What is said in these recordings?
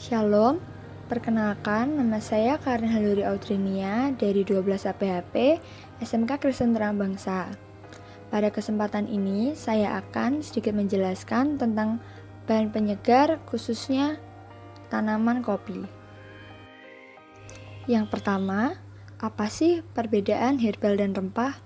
Shalom, perkenalkan nama saya Karin Haluri Audrinia dari 12 APHP SMK Kristen Terang Bangsa. Pada kesempatan ini saya akan sedikit menjelaskan tentang bahan penyegar khususnya tanaman kopi. Yang pertama, apa sih perbedaan herbal dan rempah?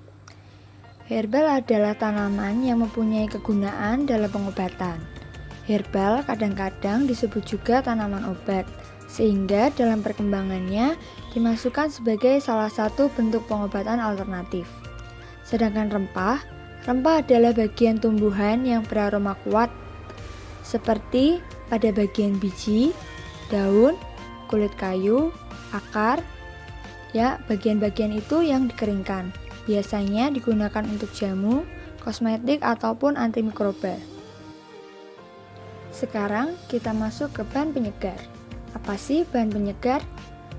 Herbal adalah tanaman yang mempunyai kegunaan dalam pengobatan. Herbal kadang-kadang disebut juga tanaman obat, sehingga dalam perkembangannya dimasukkan sebagai salah satu bentuk pengobatan alternatif. Sedangkan rempah adalah bagian tumbuhan yang beraroma kuat, seperti pada bagian biji, daun, kulit kayu, akar. Ya, bagian-bagian itu yang dikeringkan. Biasanya digunakan untuk jamu, kosmetik, ataupun antimikroba. Sekarang kita masuk ke bahan penyegar. Apa sih bahan penyegar?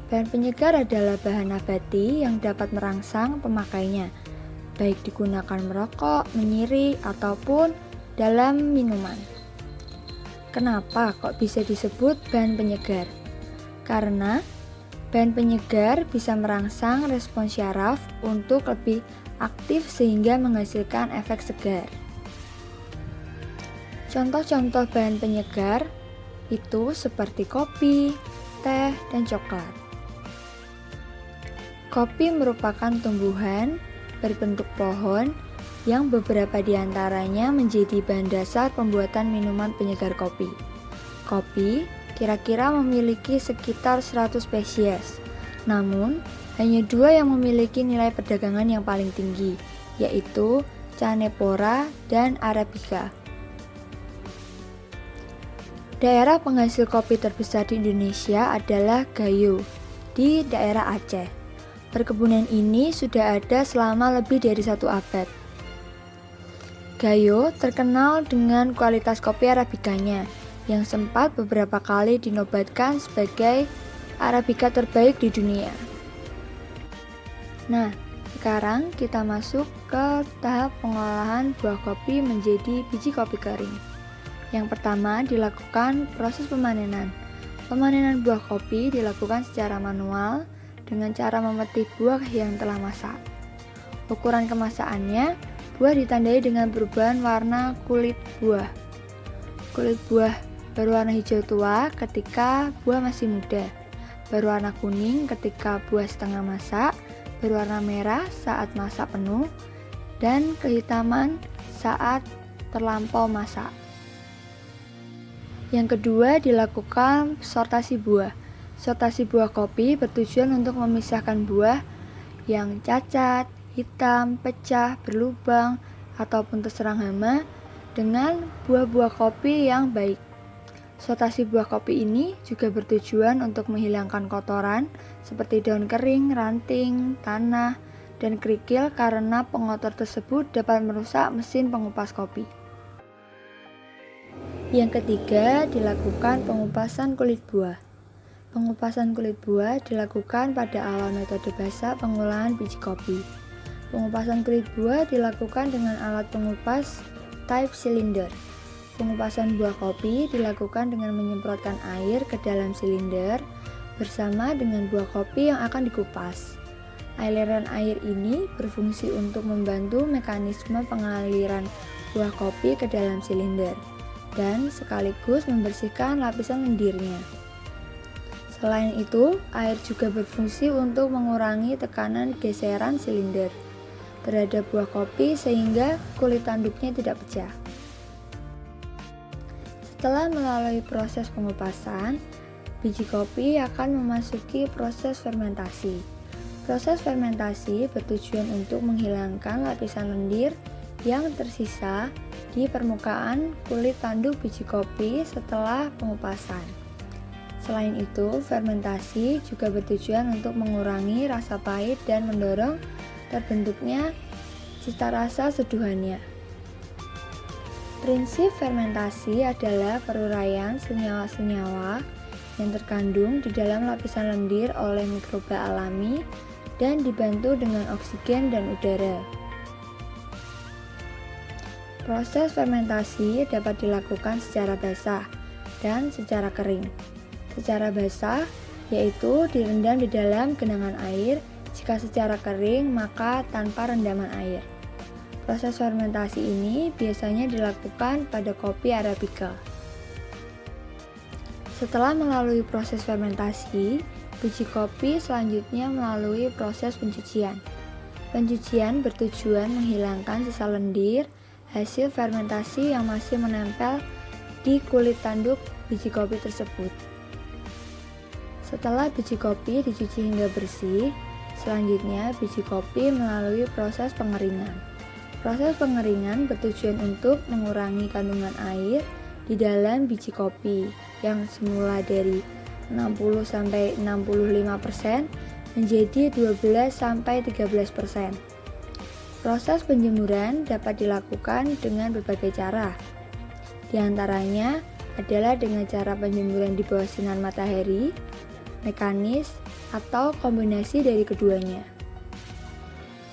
Bahan penyegar adalah bahan nabati yang dapat merangsang pemakainya, baik digunakan merokok, menyiri, ataupun dalam minuman. Kenapa kok bisa disebut bahan penyegar? Karena bahan penyegar bisa merangsang respons syaraf untuk lebih aktif sehingga menghasilkan efek segar. Contoh-contoh bahan penyegar itu seperti kopi, teh, dan coklat. Kopi merupakan tumbuhan berbentuk pohon yang beberapa diantaranya menjadi bahan dasar pembuatan minuman penyegar kopi. Kopi kira-kira memiliki sekitar 100 spesies, namun hanya 2 yang memiliki nilai perdagangan yang paling tinggi, yaitu Cannephora dan Arabica. Daerah penghasil kopi terbesar di Indonesia adalah Gayo, di daerah Aceh. Perkebunan ini sudah ada selama lebih dari 1 abad. Gayo terkenal dengan kualitas kopi Arabicanya, yang sempat beberapa kali dinobatkan sebagai Arabica terbaik di dunia. Nah, sekarang kita masuk ke tahap pengolahan buah kopi menjadi biji kopi kering. Yang pertama dilakukan proses pemanenan. Pemanenan buah kopi dilakukan secara manual dengan cara memetik buah yang telah masak. Ukuran kemasakannya, buah ditandai dengan perubahan warna kulit buah. Kulit buah berwarna hijau tua ketika buah masih muda, berwarna kuning ketika buah setengah masak, berwarna merah saat masak penuh, dan kehitaman saat terlampau masak. Yang kedua dilakukan sortasi buah. Sortasi buah kopi bertujuan untuk memisahkan buah yang cacat, hitam, pecah, berlubang, ataupun terserang hama dengan buah-buah kopi yang baik. Sortasi buah kopi ini juga bertujuan untuk menghilangkan kotoran seperti daun kering, ranting, tanah, dan kerikil karena pengotor tersebut dapat merusak mesin pengupas kopi. Yang ketiga dilakukan pengupasan kulit buah. Pengupasan kulit buah dilakukan pada awal metode basah pengolahan biji kopi. Pengupasan kulit buah dilakukan dengan alat pengupas type silinder. Pengupasan buah kopi dilakukan dengan menyemprotkan air ke dalam silinder bersama dengan buah kopi yang akan dikupas. Aliran air ini berfungsi untuk membantu mekanisme pengaliran buah kopi ke dalam silinder dan sekaligus membersihkan lapisan lendirnya. Selain itu, air juga berfungsi untuk mengurangi tekanan geseran silinder terhadap buah kopi sehingga kulit tanduknya tidak pecah. Setelah melalui proses pengupasan, biji kopi akan memasuki proses fermentasi. Proses fermentasi bertujuan untuk menghilangkan lapisan lendir yang tersisa di permukaan kulit tanduk biji kopi setelah pengupasan. Selain itu, fermentasi juga bertujuan untuk mengurangi rasa pahit dan mendorong terbentuknya cita rasa seduhannya. Prinsip fermentasi adalah peruraian senyawa-senyawa yang terkandung di dalam lapisan lendir oleh mikroba alami dan dibantu dengan oksigen dan udara. Proses fermentasi dapat dilakukan secara basah dan secara kering. Secara basah, yaitu direndam di dalam genangan air. Jika secara kering, maka tanpa rendaman air. Proses fermentasi ini biasanya dilakukan pada kopi Arabica. Setelah melalui proses fermentasi, biji kopi selanjutnya melalui proses pencucian. Pencucian bertujuan menghilangkan sisa lendir hasil fermentasi yang masih menempel di kulit tanduk biji kopi tersebut. Setelah biji kopi dicuci hingga bersih, selanjutnya biji kopi melalui proses pengeringan. Proses pengeringan bertujuan untuk mengurangi kandungan air di dalam biji kopi yang semula dari 60-65% menjadi 12-13%. Proses penjemuran dapat dilakukan dengan berbagai cara. Di antaranya adalah dengan cara penjemuran di bawah sinar matahari, mekanis, atau kombinasi dari keduanya.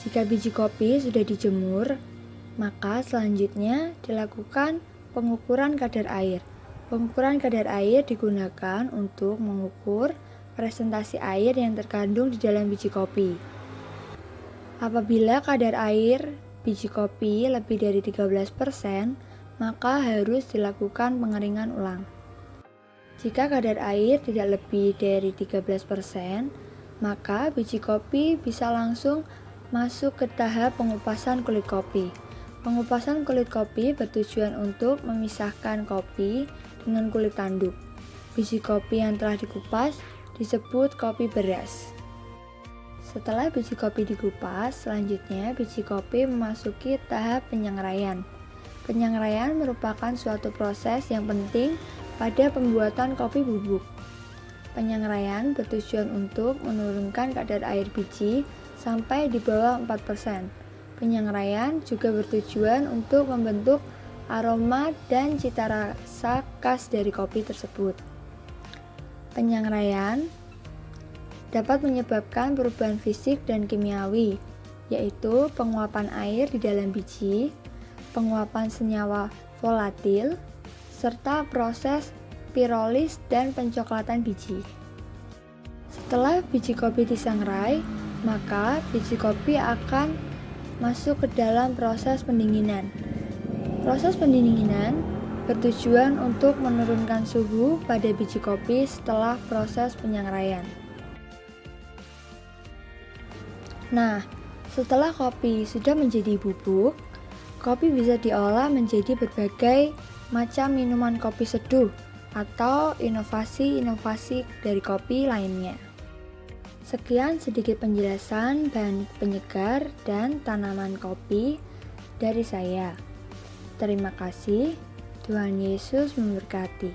Jika biji kopi sudah dijemur, maka selanjutnya dilakukan pengukuran kadar air. Pengukuran kadar air digunakan untuk mengukur presentasi air yang terkandung di dalam biji kopi. Apabila kadar air biji kopi lebih dari 13%, maka harus dilakukan pengeringan ulang. Jika kadar air tidak lebih dari 13%, maka biji kopi bisa langsung masuk ke tahap pengupasan kulit kopi. Pengupasan kulit kopi bertujuan untuk memisahkan kopi dengan kulit tanduk. Biji kopi yang telah dikupas disebut kopi beras. Setelah biji kopi dikupas, selanjutnya biji kopi memasuki tahap penyangraian. Penyangraian merupakan suatu proses yang penting pada pembuatan kopi bubuk. Penyangraian bertujuan untuk menurunkan kadar air biji sampai di bawah 4%. Penyangraian juga bertujuan untuk membentuk aroma dan cita rasa khas dari kopi tersebut. Penyangraian dapat menyebabkan perubahan fisik dan kimiawi, yaitu penguapan air di dalam biji, penguapan senyawa volatil, serta proses pirolis dan pencoklatan biji. Setelah biji kopi disangrai, maka biji kopi akan masuk ke dalam proses pendinginan. Proses pendinginan bertujuan untuk menurunkan suhu pada biji kopi setelah proses penyangraian. Nah, setelah kopi sudah menjadi bubuk, kopi bisa diolah menjadi berbagai macam minuman kopi seduh atau inovasi-inovasi dari kopi lainnya. Sekian sedikit penjelasan bahan penyegar dan tanaman kopi dari saya. Terima kasih. Tuhan Yesus memberkati.